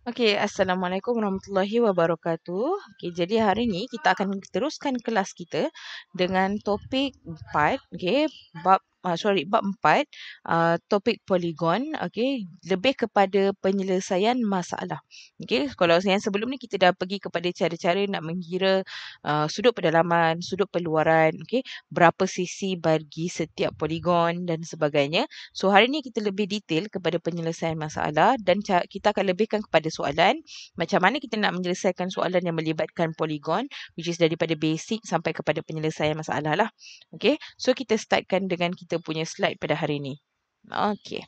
Okey, Assalamualaikum warahmatullahi wabarakatuh. Okey, jadi hari ni kita akan teruskan kelas kita dengan topik 4, okey, bab 4, topik poligon, okey, lebih kepada penyelesaian masalah. Okey, kalau yang sebelum ni kita dah pergi kepada cara-cara nak mengira sudut pedalaman, sudut peluaran, okey, berapa sisi bagi setiap poligon dan sebagainya. So hari ni kita lebih detail kepada penyelesaian masalah dan kita akan lebihkan kepada soalan macam mana kita nak menyelesaikan soalan yang melibatkan poligon, which is daripada basic sampai kepada penyelesaian masalah lah. Okay, so kita startkan dengan kita punya slide pada hari ni. Okay.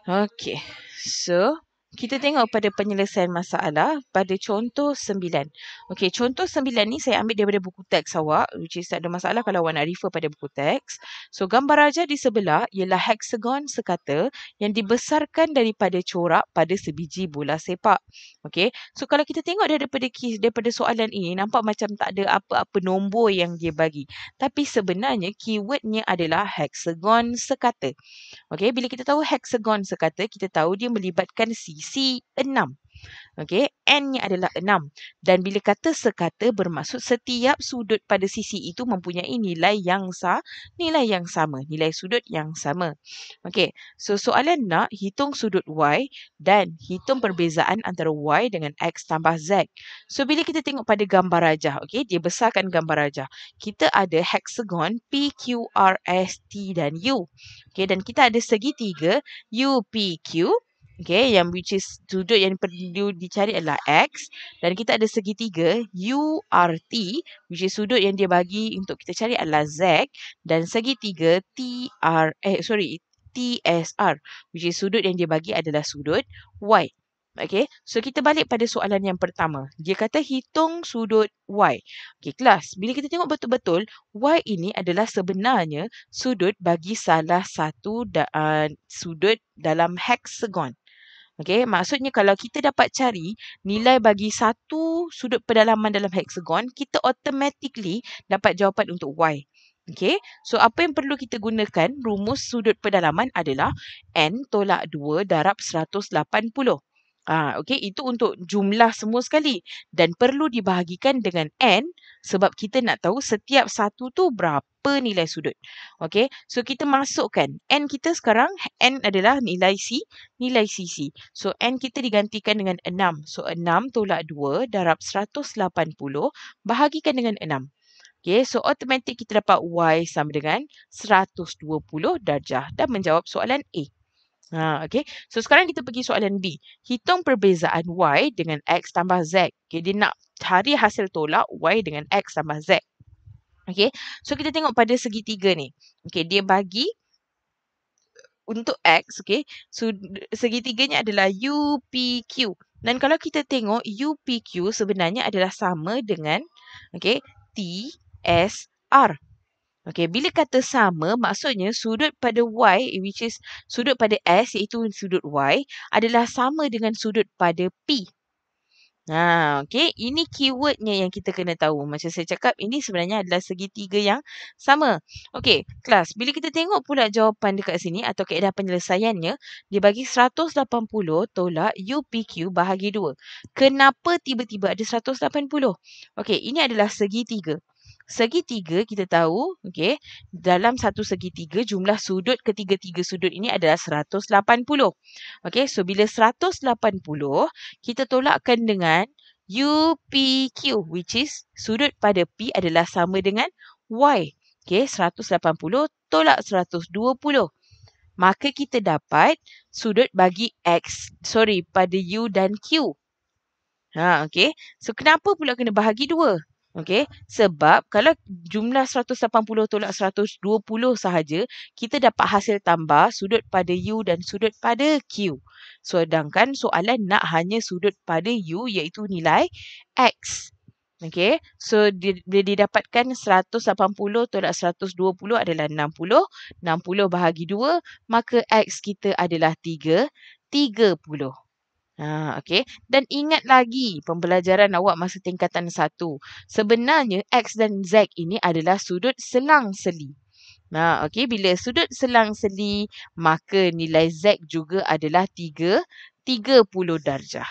Okay, so kita tengok pada penyelesaian masalah pada contoh 9. Okey, contoh 9 ni saya ambil daripada buku teks awak, which is tak ada masalah kalau awak nak refer pada buku teks. So, gambar raja di sebelah ialah heksagon sekata yang dibesarkan daripada corak pada sebiji bola sepak. Okey, so kalau kita tengok daripada soalan ini, nampak macam tak ada apa-apa nombor yang dia bagi. Tapi sebenarnya keywordnya adalah heksagon sekata. Okey, bila kita tahu heksagon sekata, kita tahu dia melibatkan sisi 6. Okey, N-nya adalah 6. Dan bila kata sekata bermaksud setiap sudut pada sisi itu mempunyai nilai yang sama, nilai sudut yang sama. Okey, so soalan nak hitung sudut Y dan hitung perbezaan antara Y dengan X tambah Z. So bila kita tengok pada gambar rajah, okey, dia besarkan gambar rajah. Kita ada heksagon P, Q, R, S, T dan U. Okey, dan kita ada segitiga UPQ. Okay, yang which is sudut yang perlu dicari adalah X. Dan kita ada segitiga URT, which is sudut yang dia bagi untuk kita cari adalah Z. Dan segitiga TSR, which is sudut yang dia bagi adalah sudut Y. Okay, so kita balik pada soalan yang pertama. Dia kata hitung sudut Y. Okay, kelas. Bila kita tengok betul-betul, Y ini adalah sebenarnya sudut bagi salah satu sudut dalam heksagon. Okey, maksudnya kalau kita dapat cari nilai bagi satu sudut pedalaman dalam heksagon, kita automatically dapat jawapan untuk Y. Okey, so apa yang perlu kita gunakan? Rumus sudut pedalaman adalah N tolak 2 darab 180. Okey, itu untuk jumlah semua sekali. Dan perlu dibahagikan dengan N sebab kita nak tahu setiap satu tu berapa nilai sudut. Okey, so kita masukkan. N kita sekarang, N adalah nilai sisi. So, N kita digantikan dengan 6. So, 6 tolak 2 darab 180 bahagikan dengan 6. Okay, so automatik kita dapat Y sama dengan 120 darjah dan menjawab soalan A. Okay. So, sekarang kita pergi soalan B. Hitung perbezaan Y dengan X tambah Z. Okay, dia nak cari hasil tolak Y dengan X tambah Z. Okay, so kita tengok pada segitiga ni. Okay, dia bagi untuk X, okay, so segitiganya adalah UPQ. Dan kalau kita tengok UPQ sebenarnya adalah sama dengan, okay, TSR. Okay, bila kata sama, maksudnya sudut pada Y, which is sudut pada S, iaitu sudut Y, adalah sama dengan sudut pada P. Okay, ini keywordnya yang kita kena tahu. Macam saya cakap, ini sebenarnya adalah segitiga yang sama. Okay, kelas. Bila kita tengok pula jawapan dekat sini atau kaedah penyelesaiannya, dia bagi 180 tolak UPQ bahagi 2. Kenapa tiba-tiba ada 180? Okay, ini adalah segitiga. Segitiga kita tahu, okay, dalam satu segitiga jumlah sudut ketiga-tiga sudut ini adalah 180. Okay, so bila 180, kita tolakkan dengan UPQ, which is sudut pada P adalah sama dengan Y. Okay, 180 tolak 120. Maka kita dapat sudut bagi pada U dan Q. Okay, so kenapa pula kena bahagi 2? Okey, sebab kalau jumlah 180 tolak 120 sahaja, kita dapat hasil tambah sudut pada U dan sudut pada Q. Sedangkan soalan nak hanya sudut pada U iaitu nilai X. Okey, so bila didapatkan 180 tolak 120 adalah 60. 60 bahagi 2, maka X kita adalah 30. Okey. Dan ingat lagi pembelajaran awak masa tingkatan 1. Sebenarnya X dan Z ini adalah sudut selang-seli. Nah, okey, bila sudut selang-seli, maka nilai Z juga adalah 30 darjah.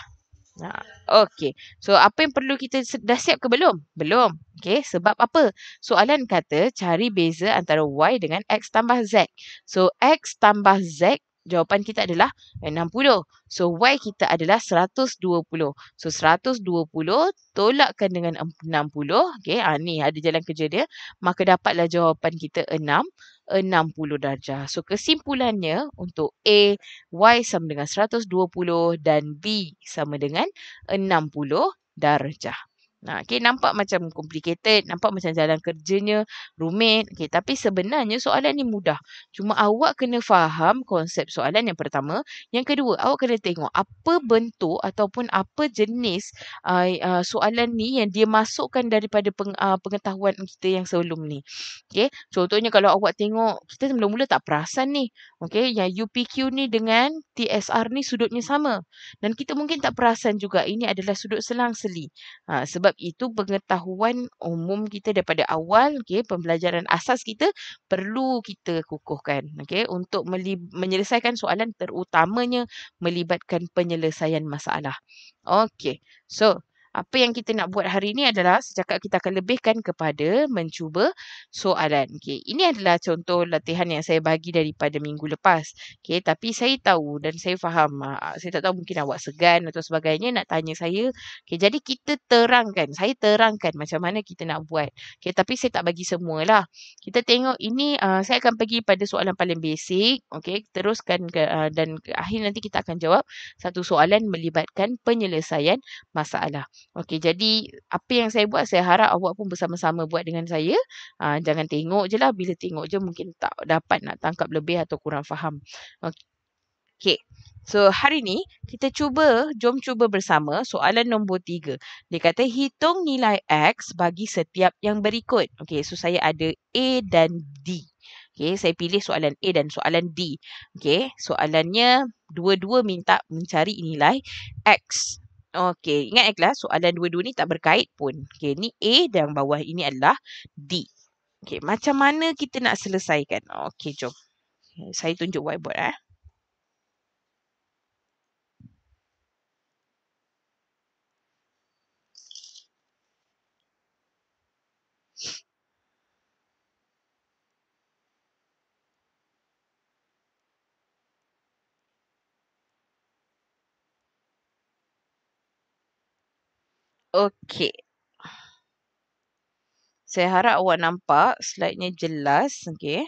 Nah, okey. So, apa yang perlu kita dah siap ke belum? Belum. Okey, sebab apa? Soalan kata cari beza antara Y dengan X tambah Z. So, X tambah Z, jawapan kita adalah 60. So, Y kita adalah 120. So, 120 tolakkan dengan 60. Okey, ni ada jalan kerja dia. Maka dapatlah jawapan kita 60 darjah. So, kesimpulannya untuk A, Y sama dengan 120 dan B sama dengan 60 darjah. Nah, okay, nampak macam complicated, nampak macam jalan kerjanya rumit. Okay, tapi sebenarnya soalan ni mudah. Cuma awak kena faham konsep soalan yang pertama. Yang kedua, awak kena tengok apa bentuk ataupun apa jenis soalan ni yang dia masukkan daripada pengetahuan kita yang sebelum ni. Okay, contohnya kalau awak tengok, kita mula-mula tak perasan ni. Okay, yang UPQ ni dengan TSR ni sudutnya sama. Dan kita mungkin tak perasan juga ini adalah sudut selang-seli. Sebab itu pengetahuan umum kita daripada awal, okay, pembelajaran asas kita perlu kita kukuhkan, okay, untuk menyelesaikan soalan terutamanya melibatkan penyelesaian masalah. Okay, so apa yang kita nak buat hari ini adalah secakap kita akan lebihkan kepada mencuba soalan. Okay, ini adalah contoh latihan yang saya bagi daripada minggu lepas. Okay, tapi saya tahu dan saya faham, saya tak tahu mungkin awak segan atau sebagainya nak tanya saya. Okay, jadi kita terangkan, saya terangkan macam mana kita nak buat. Okay, tapi saya tak bagi semualah. Kita tengok ini, saya akan pergi pada soalan paling basic. Okay, teruskan dan ke akhir nanti kita akan jawab satu soalan melibatkan penyelesaian masalah. Okey, jadi apa yang saya buat, saya harap awak pun bersama-sama buat dengan saya. Jangan tengok je lah. Bila tengok je mungkin tak dapat nak tangkap lebih atau kurang faham. Okey. So, hari ni jom cuba bersama soalan nombor 3. Dia kata hitung nilai X bagi setiap yang berikut. Okey, so saya ada A dan D. Okey, saya pilih soalan A dan soalan D. Okey, soalannya dua-dua minta mencari nilai X. Okey, ingat kelas, soalan dua-dua ni tak berkait pun. Okey, ni A dan bawah ini adalah D. Okey, macam mana kita nak selesaikan? Okey, jom. Saya tunjuk whiteboard. Okey. Saya harap awak nampak slide-nya jelas. Okey.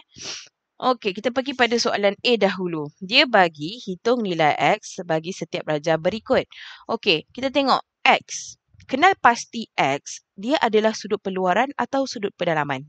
Okey, kita pergi pada soalan A dahulu. Dia bagi hitung nilai X bagi setiap darjah berikut. Okey, kita tengok X. Kenal pasti X, dia adalah sudut peluaran atau sudut pendalaman.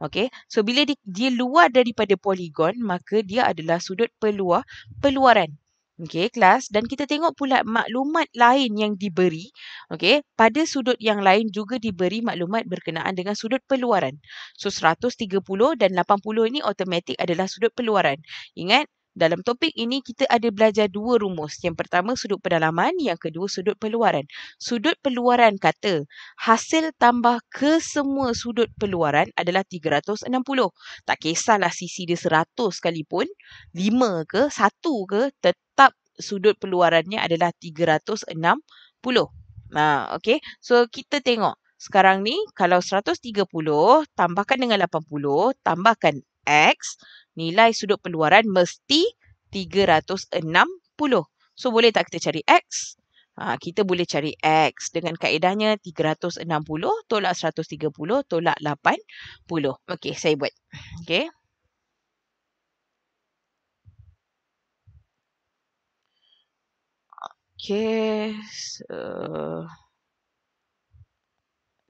Okey, so bila dia luar daripada poligon, maka dia adalah sudut peluaran. Okey, kelas. Dan kita tengok pula maklumat lain yang diberi. Okey, pada sudut yang lain juga diberi maklumat berkenaan dengan sudut peluaran. So, 130 dan 80 ini automatik adalah sudut peluaran. Ingat, dalam topik ini kita ada belajar dua rumus. Yang pertama sudut pendalaman, yang kedua sudut peluaran. Sudut peluaran kata hasil tambah ke semua sudut peluaran adalah 360. Tak kisahlah sisi dia 100 sekalipun, 5 ke 1 ke, tetap sudut peluarannya adalah 360. Okey. So kita tengok sekarang ni kalau 130 tambahkan dengan 80 tambahkan X, nilai sudut peluaran mesti 360. So boleh tak kita cari X? Kita boleh cari X dengan kaedahnya 360 tolak 130 tolak 80. Okey, saya buat. Okey. Okey. So,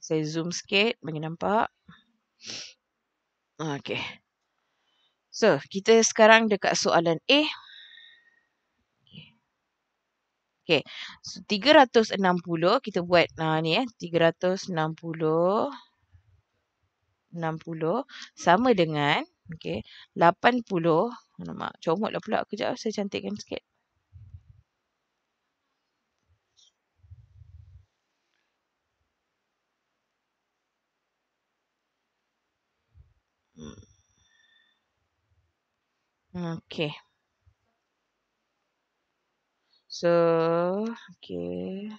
saya zoom sikit bagi nampak. Okey. So, kita sekarang dekat soalan A. Okey. So, 360 kita buat ni 360 sama dengan okey 80. Alamak, comotlah pula kejap saya cantikkan sikit. Okay. So, okay.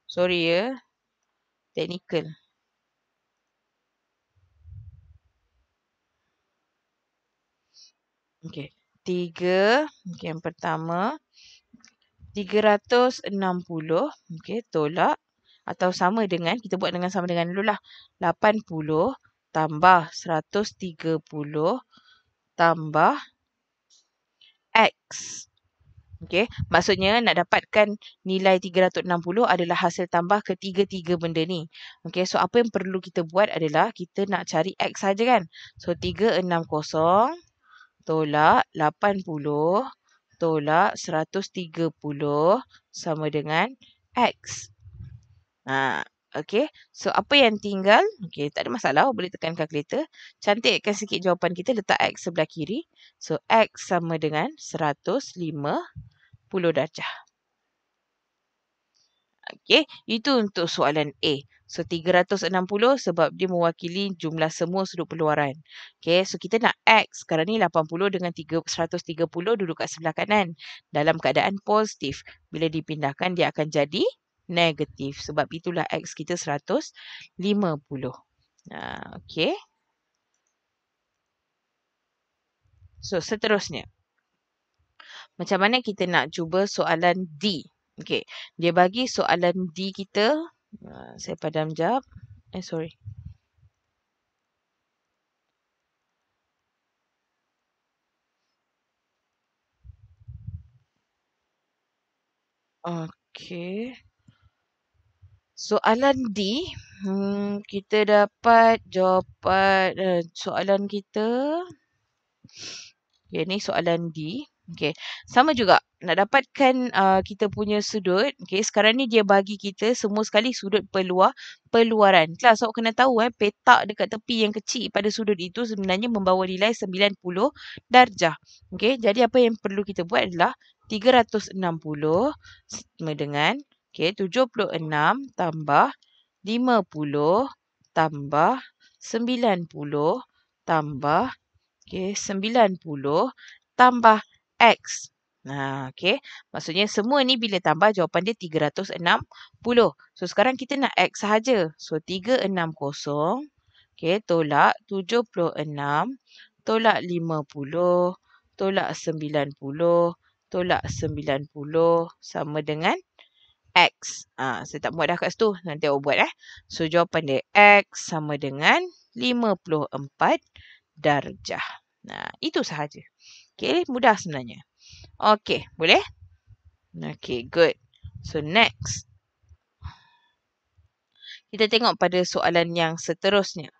Sorry ya. Technical. Okay. 3. Okay, yang pertama. 360. Okay, tolak. Atau sama dengan, kita buat dengan sama dengan dulu lah. 80 tambah 130 tambah X. Okay, maksudnya nak dapatkan nilai 360 adalah hasil tambah ketiga-tiga benda ni. Okay, so apa yang perlu kita buat adalah kita nak cari X saja kan. So 360 tolak 80 tolak 130 sama dengan X. Okay. So, apa yang tinggal? Okay, tak ada masalah. Boleh tekan kalkulator. Cantikkan sikit jawapan kita. Letak X sebelah kiri. So, X sama dengan 150 darjah. Okay, itu untuk soalan A. So, 360 sebab dia mewakili jumlah semua sudut peluaran. Okay, so kita nak X. Sekarang ni 80 dengan 130 duduk kat sebelah kanan. Dalam keadaan positif. Bila dipindahkan, dia akan jadi negatif. Sebab itulah X kita 150. Okay. So, seterusnya. Macam mana kita nak cuba soalan D? Okay, dia bagi soalan D kita. Saya padam jap. Sorry. Okay. Soalan D. Kita dapat jawapan soalan kita. Okay, ni soalan D. Okay, sama juga. Nak dapatkan kita punya sudut. Okay, sekarang ni dia bagi kita semua sekali sudut peluaran. Kelas, awak kena tahu petak dekat tepi yang kecil pada sudut itu sebenarnya membawa nilai 90 darjah. Okay, jadi apa yang perlu kita buat adalah 360 sama dengan 76 tambah 50 tambah 90 tambah 90 tambah X. Okay. Maksudnya semua ni bila tambah jawapan dia 360. So sekarang kita nak X sahaja. So 360. Okay. Tolak 76. Tolak 50. Tolak 90. Tolak 90. Sama dengan X. Saya tak buat dah kat situ. Nanti awak buat. So jawapan dia X sama dengan 54 darjah. Itu sahaja. Okay, mudah sebenarnya. Okay, boleh? Okay, good. So, next. Kita tengok pada soalan yang seterusnya.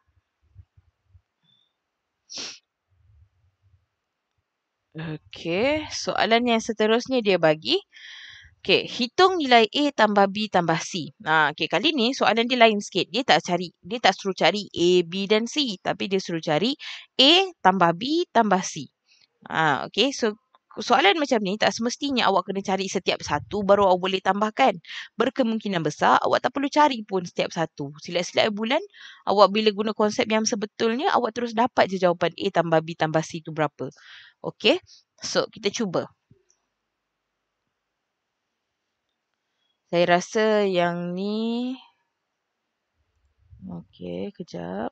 Okay, soalan yang seterusnya dia bagi. Okay, hitung nilai A tambah B tambah C. Okay, kali ni soalan dia lain sikit. Dia tak suruh cari A, B dan C. Tapi dia suruh cari A tambah B tambah C. Okay, so soalan macam ni tak semestinya awak kena cari setiap satu baru awak boleh tambahkan. Berkemungkinan besar awak tak perlu cari pun setiap satu. Silap-silap bulan, awak bila guna konsep yang sebetulnya, awak terus dapat je jawapan A tambah B tambah C tu berapa. Okay, so kita cuba. Saya rasa yang ni... Okay, kejap.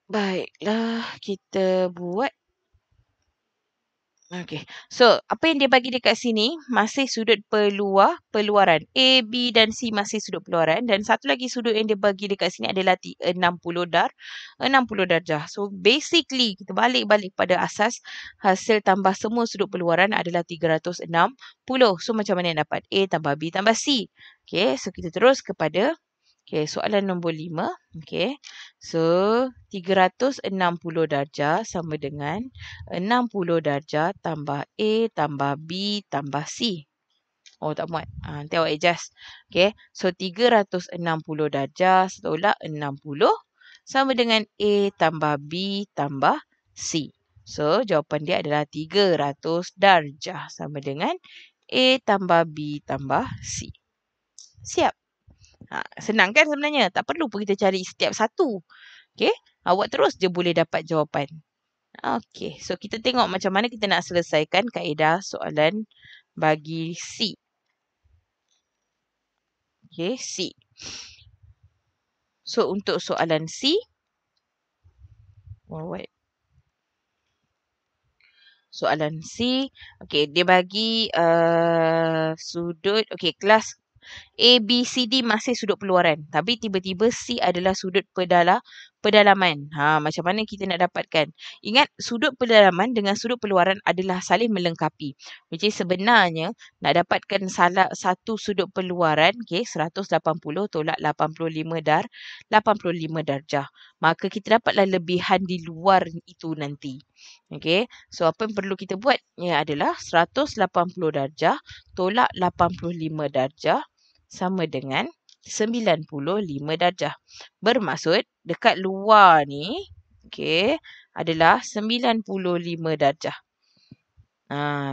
Baiklah, kita buat. Okay. So, apa yang dia bagi dekat sini, masih sudut peluaran. A, B dan C masih sudut peluaran. Dan satu lagi sudut yang dia bagi dekat sini adalah 60 darjah. So, basically, kita balik pada asas hasil tambah semua sudut peluaran adalah 360. So, macam mana yang dapat? A tambah B tambah C. Okay, so kita terus kepada... Okay, soalan nombor 5. Okay, so 360 darjah sama dengan 60 darjah tambah A tambah B tambah C. Oh, tak muat. Nanti awak adjust. Okay, so 360 darjah tolak 60 sama dengan A tambah B tambah C. So, jawapan dia adalah 300 darjah sama dengan A tambah B tambah C. Siap? Senang kan sebenarnya? Tak perlu pun kita cari setiap satu. Okay, awak terus je boleh dapat jawapan. Okay, so kita tengok macam mana kita nak selesaikan kaedah soalan bagi C. Okay, C. So, untuk soalan C, soalan C, okay, dia bagi sudut, okay, kelas A, B, C, D masih sudut peluaran. Tapi tiba-tiba C adalah sudut pedalaman. Macam mana kita nak dapatkan? Ingat, sudut pedalaman dengan sudut peluaran adalah saling melengkapi. Which is sebenarnya, nak dapatkan salah satu sudut peluaran, okay, 180 tolak 85 darjah. Maka kita dapatlah lebihan di luar itu nanti. Okay, so apa yang perlu kita buat? Ia adalah 180 darjah tolak 85 darjah sama dengan 95 darjah. Bermaksud dekat luar ni, okay, adalah 95 darjah.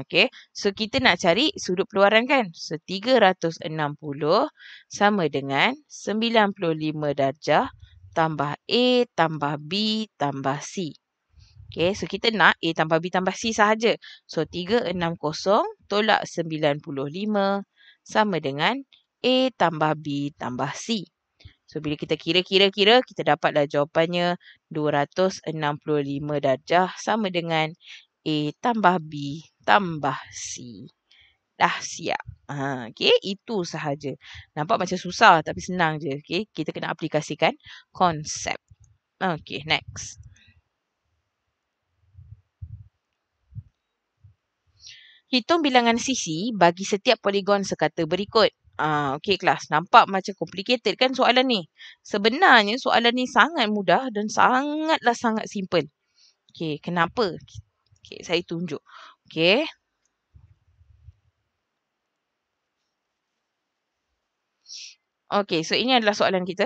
Okay, so kita nak cari sudut peluaran kan? So 360 sama dengan 95 darjah tambah A tambah B tambah C. Okay, so kita nak A tambah B tambah C sahaja. So 360 tolak 95 sama dengan A tambah B tambah C. So bila kita kira-kira, kita dapatlah jawapannya 265 darjah sama dengan A tambah B tambah C. Dah siap. Okay, itu sahaja. Nampak macam susah tapi senang je. Okay, kita kena aplikasikan konsep. Okay, next. Hitung bilangan sisi bagi setiap poligon sekata berikut. Okey kelas, nampak macam complicated kan soalan ni? Sebenarnya soalan ni sangat mudah dan sangat simple. Okey, kenapa? Okey, saya tunjuk. Okey. Okey, so ini adalah soalan kita.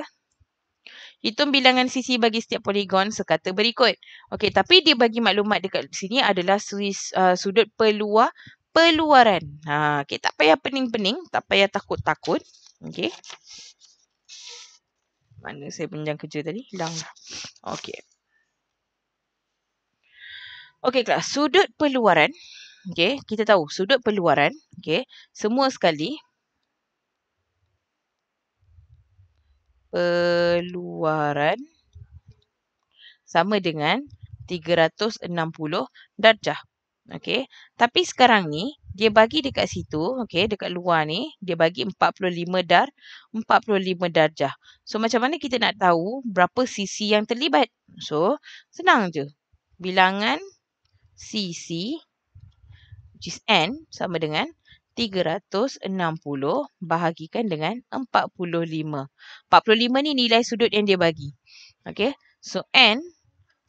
Hitung bilangan sisi bagi setiap poligon sekata berikut. Okey, tapi dia bagi maklumat dekat sini adalah sudut peluaran. Okey, tak payah pening-pening, tak payah takut-takut. Okey. Mana saya pinjam kerja tadi? Hilang dah. Okey. Okey kelas, sudut peluaran. Okey, kita tahu sudut peluaran. Okey, semua sekali. Peluaran sama dengan 360 darjah. Okey, tapi sekarang ni dia bagi dekat situ, okey, dekat luar ni dia bagi 45 darjah. So macam mana kita nak tahu berapa sisi yang terlibat? So senang je. Bilangan sisi which is N sama dengan 360 bahagikan dengan 45. 45 ni nilai sudut yang dia bagi. Okey, so N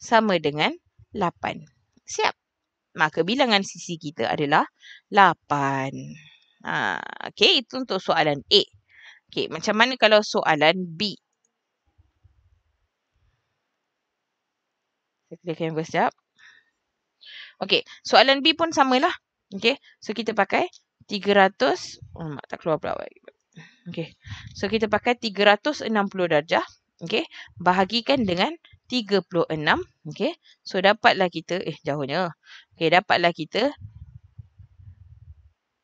sama dengan 8. Siap. Maka bilangan sisi kita adalah 8. Okey, itu untuk soalan A. Okey, macam mana kalau soalan B? Saya clear canvas sekejap. Okey, soalan B pun samalah. Okey, so kita pakai 300. Tak keluar pula. Okey, so kita pakai 360 darjah. Okey, bahagikan dengan 36. Okey, so dapatlah kita, jauhnya. Okey, dapatlah kita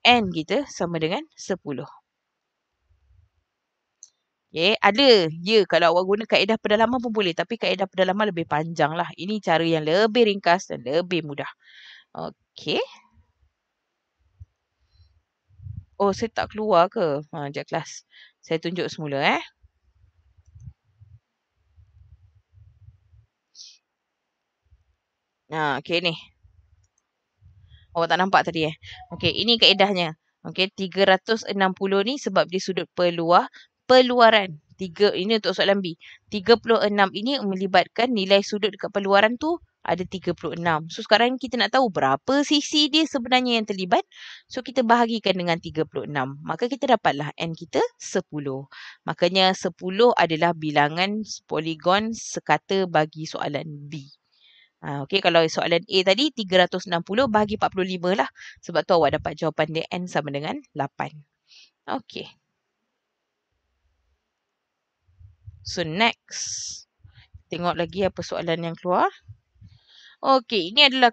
N kita sama dengan 10. Okay, ada. Ya, kalau awak guna kaedah pedalaman pun boleh. Tapi kaedah pedalaman lebih panjang lah. Ini cara yang lebih ringkas dan lebih mudah. Okay. Oh, saya tak keluar ke? Sekejap kelas. Saya tunjuk semula. Okay ni. Awak tak nampak tadi Okay, ini kaedahnya. Okay, 360 ni sebab dia sudut peluaran. Ini untuk soalan B. 36 ini melibatkan nilai sudut dekat peluaran tu ada 36. So sekarang kita nak tahu berapa sisi dia sebenarnya yang terlibat. So kita bahagikan dengan 36. Maka kita dapatlah N kita 10. Makanya 10 adalah bilangan poligon sekata bagi soalan B. Okey, kalau soalan A tadi 360 bahagi 45 lah. Sebab tu awak dapat jawapan dia N sama dengan 8. Okey. So next. tengok lagi apa soalan yang keluar. Okey, ini adalah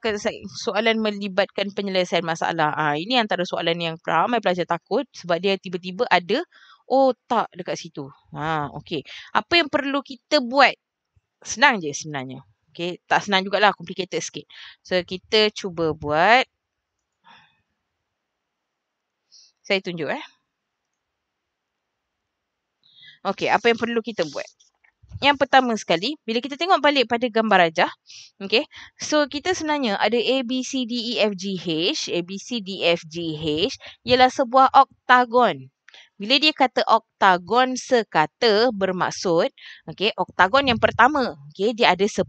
soalan melibatkan penyelesaian masalah. Ini antara soalan yang ramai pelajar takut sebab dia tiba-tiba ada otak dekat situ. Okey. Apa yang perlu kita buat? Senang je sebenarnya. Okey, tak senang jugalah, complicated sikit. So, kita cuba buat. Saya tunjuk Okey, apa yang perlu kita buat? Yang pertama sekali, bila kita tengok balik pada gambar rajah, okay, so kita sebenarnya ada A, B, C, D, E, F, G, H. A, B, C, D, F, G, H ialah sebuah oktagon. Bila dia kata oktagon sekata bermaksud, okay, oktagon yang pertama, okay, dia ada 10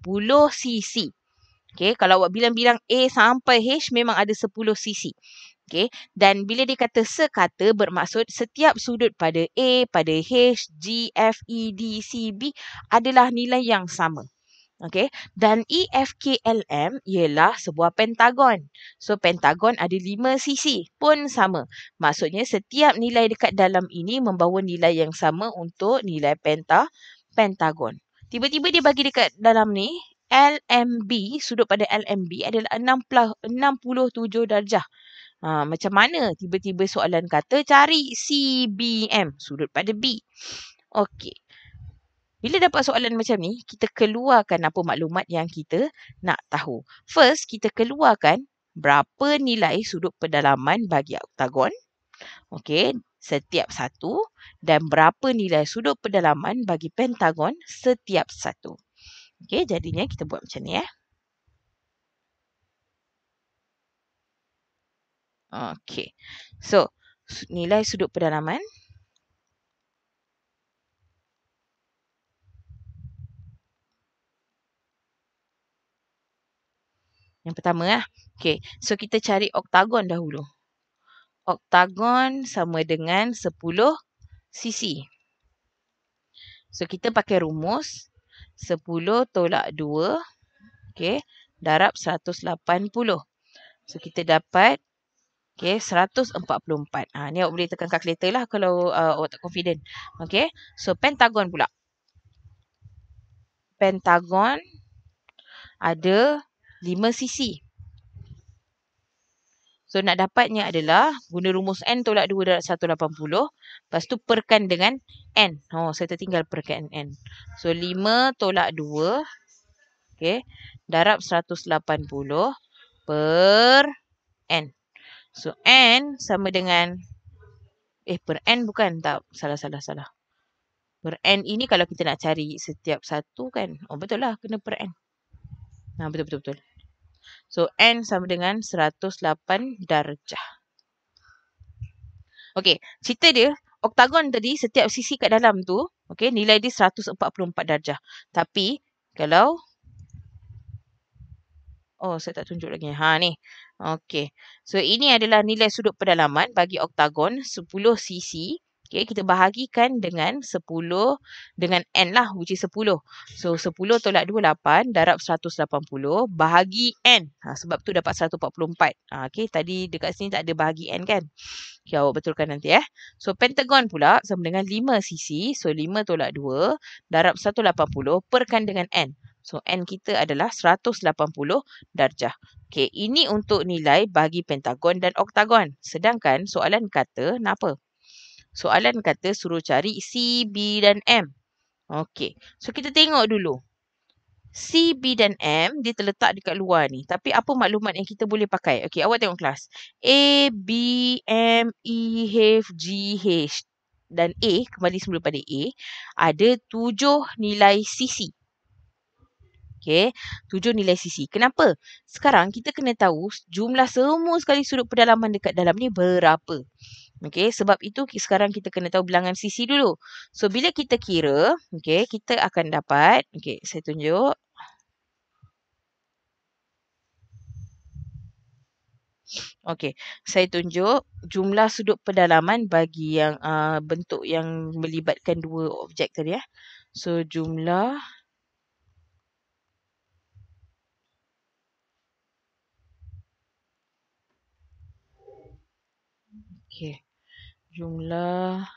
sisi. Okay, kalau awak bilang-bilang A sampai H memang ada 10 sisi. Okay. Dan bila dia kata sekata bermaksud setiap sudut pada A, pada H, G, F, E, D, C, B adalah nilai yang sama. Okay. Dan E, F, K, L, M ialah sebuah pentagon. So, pentagon ada 5 sisi pun sama. Maksudnya setiap nilai dekat dalam ini membawa nilai yang sama untuk nilai pentagon. Tiba-tiba dia bagi dekat dalam ni, LMB, sudut pada LMB adalah 67 darjah. Macam mana tiba-tiba soalan kata cari CBM, sudut pada B. Okey. Bila dapat soalan macam ni, kita keluarkan apa maklumat yang kita nak tahu. First, kita keluarkan berapa nilai sudut pedalaman bagi oktagon. Okey, setiap satu. Dan berapa nilai sudut pedalaman bagi pentagon setiap satu. Okey, jadinya kita buat macam ni Okey. So, nilai sudut pedalaman. Yang pertama Okey, so kita cari oktagon dahulu. Oktagon sama dengan 10 sisi. So, kita pakai rumus 10 tolak 2, okay, darab 180. So, kita dapat 144. Ni awak boleh tekan kalkulator lah kalau awak tak confident. Okay, so pentagon pula. Pentagon ada 5 sisi. So, nak dapatnya adalah guna rumus N tolak 2 darab 180. Lepas tu perkan dengan N. Saya tertinggal perkan N. So, 5 tolak 2. Okay. Darab 180 per N. So, N sama dengan per N bukan. Tak, salah. Per N ini kalau kita nak cari setiap satu kan. Betul lah, kena per N. Betul. So, N sama dengan 108 darjah. Okey, cerita dia, oktagon tadi setiap sisi kat dalam tu, okey, nilai dia 144 darjah. Tapi kalau saya tak tunjuk lagi. Ni. Okey. So, ini adalah nilai sudut pedalaman bagi oktagon 10 sisi. Okay, kita bahagikan dengan 10 dengan N lah, which is 10. So, 10 tolak 2, 8, darab 180, bahagi N. Sebab tu dapat 144. Okay, tadi dekat sini tak ada bahagi N kan? Okay, awak betulkan nanti So, pentagon pula sama dengan 5 sisi. So, 5 tolak 2, darab 180, perkan dengan N. So, N kita adalah 180 darjah. Okay, ini untuk nilai bagi pentagon dan oktagon. Sedangkan soalan kata, kenapa? Soalan kata suruh cari C, B dan M. Okey. So, kita tengok dulu. C, B dan M, dia terletak dekat luar ni. Tapi apa maklumat yang kita boleh pakai? Okey, awak tengok kelas. A, B, M, E, F, G, H. Dan A, kembali semula pada A, ada 7 nilai sisi. Okey, 7 nilai sisi. Kenapa? Sekarang kita kena tahu jumlah semua sekali sudut pedalaman dekat dalam ni berapa. Okey, sebab itu sekarang kita kena tahu bilangan sisi dulu. So, bila kita kira, okey, kita akan dapat, okey, saya tunjuk. Okey, saya tunjuk jumlah sudut pedalaman bagi yang bentuk yang melibatkan dua objek tadi So, jumlah jumlah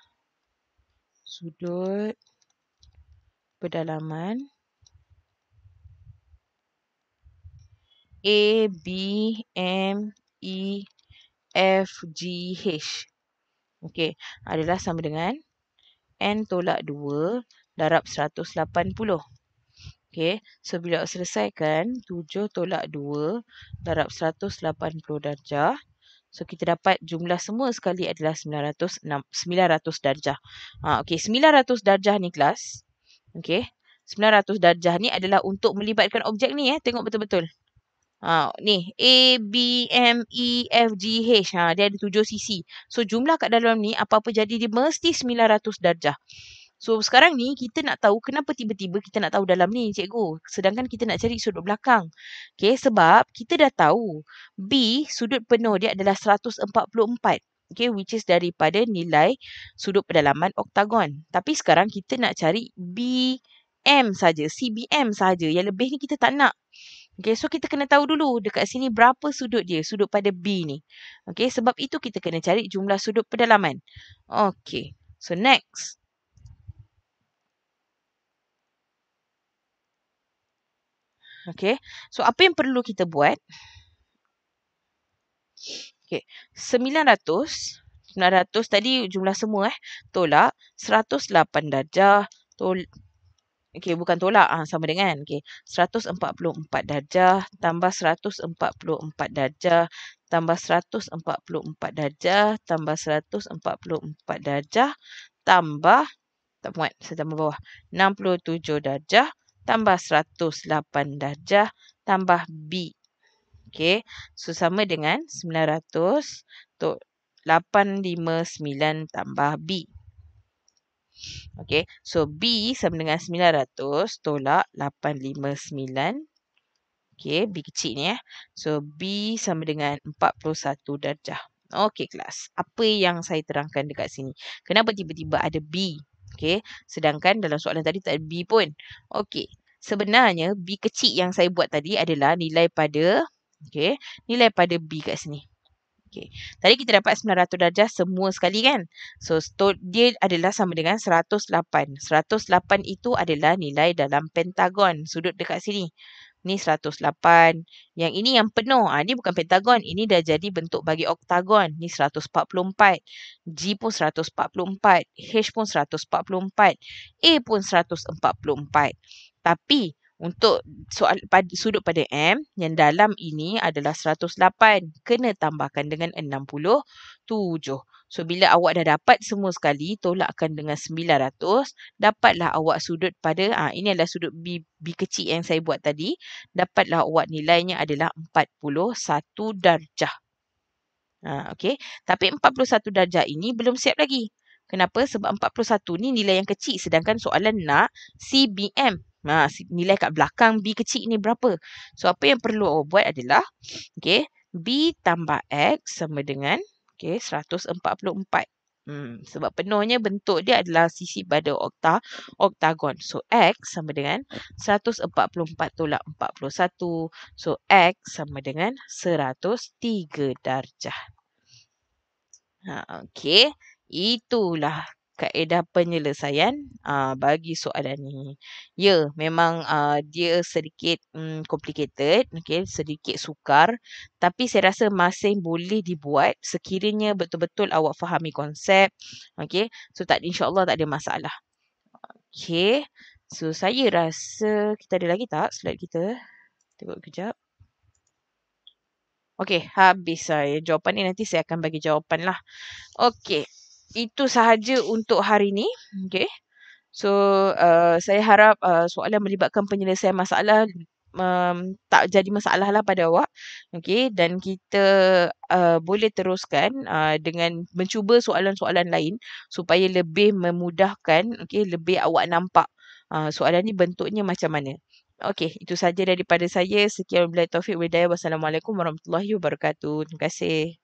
sudut pedalaman A, B, M, E, F, G, H. Okey, adalah sama dengan N tolak 2 darab 180. Okey, so bila awak selesaikan 7 tolak 2 darab 180 darjah. So kita dapat jumlah semua sekali adalah 900 darjah. Okey, 900 darjah ni kelas. Okey, 900 darjah ni adalah untuk melibatkan objek ni. Tengok betul-betul. Ni A, B, M, E, F, G, H. Dia ada 7 sisi. So jumlah kat dalam ni apa-apa jadi dia mesti 900 darjah. So sekarang ni kita nak tahu kenapa tiba-tiba kita nak tahu dalam ni cikgu. Sedangkan kita nak cari sudut belakang. Okay, sebab kita dah tahu B sudut penuh dia adalah 144. Okay, which is daripada nilai sudut pedalaman oktagon. Tapi sekarang kita nak cari BM saja, CBM saja. Yang lebih ni kita tak nak. Okay, so kita kena tahu dulu dekat sini berapa sudut dia, sudut pada B ni. Okay, sebab itu kita kena cari jumlah sudut pedalaman. Okay, so next. Okay, so apa yang perlu kita buat? Okay, 900 tadi jumlah semua tolak 108 darjah okay, bukan tolak sama dengan okay, 144 darjah tambah 144 darjah tambah 144 darjah tambah 144 darjah tambah tak muat, saya tambah bawah 67 darjah tambah 108 darjah tambah B. Okay, so sama dengan 900 859 tambah B. Okay, so B sama dengan 900 tolak 859. Okay, B kecil ni So B sama dengan 41 darjah. Okay kelas, apa yang saya terangkan dekat sini? Kenapa tiba-tiba ada B? Okay, sedangkan dalam soalan tadi tak ada B pun. Okay, sebenarnya B kecil yang saya buat tadi adalah nilai pada nilai pada B kat sini. Okay, tadi kita dapat 900 darjah semua sekali kan? So dia adalah sama dengan 108. 108 itu adalah nilai dalam pentagon, sudut dekat sini. Ni 108. Yang ini yang penuh. Ni bukan pentagon. Ini dah jadi bentuk bagi oktagon. Ni 144. G pun 144. H pun 144. A pun 144. Tapi untuk sudut pada M, yang dalam ini adalah 108. Kena tambahkan dengan 67. So, bila awak dah dapat semua sekali, tolakkan dengan 900. Dapatlah awak sudut pada, ini adalah sudut B kecil yang saya buat tadi. Dapatlah awak nilainya adalah 41 darjah. Okay. Tapi 41 darjah ini belum siap lagi. Kenapa? Sebab 41 ni nilai yang kecil. Sedangkan soalan nak CBM. Nilai kat belakang B kecil ni berapa? So, apa yang perlu awak buat adalah B tambah X sama dengan 144. Sebab penuhnya bentuk dia adalah sisi pada oktagon. So, X sama dengan 144 tolak 41. So, X sama dengan 103 darjah. Okey. Itulah kaedah penyelesaian bagi soalan ni. Ya, memang dia sedikit complicated, sedikit sukar, tapi saya rasa masih boleh dibuat sekiranya betul-betul awak fahami konsep. So insya-Allah tak ada masalah. So saya rasa kita ada lagi tak slide kita? Tengok kejap. Habis saya. Jawapan ni nanti saya akan bagi jawapan lah. Itu sahaja untuk hari ni. So, saya harap soalan melibatkan penyelesaian masalah tak jadi masalah lah pada awak. Dan kita boleh teruskan dengan mencuba soalan-soalan lain supaya lebih memudahkan, lebih awak nampak soalan ni bentuknya macam mana. Itu saja daripada saya. Sekian wabillahi taufiq wal hidayah. Wassalamualaikum warahmatullahi wabarakatuh. Terima kasih.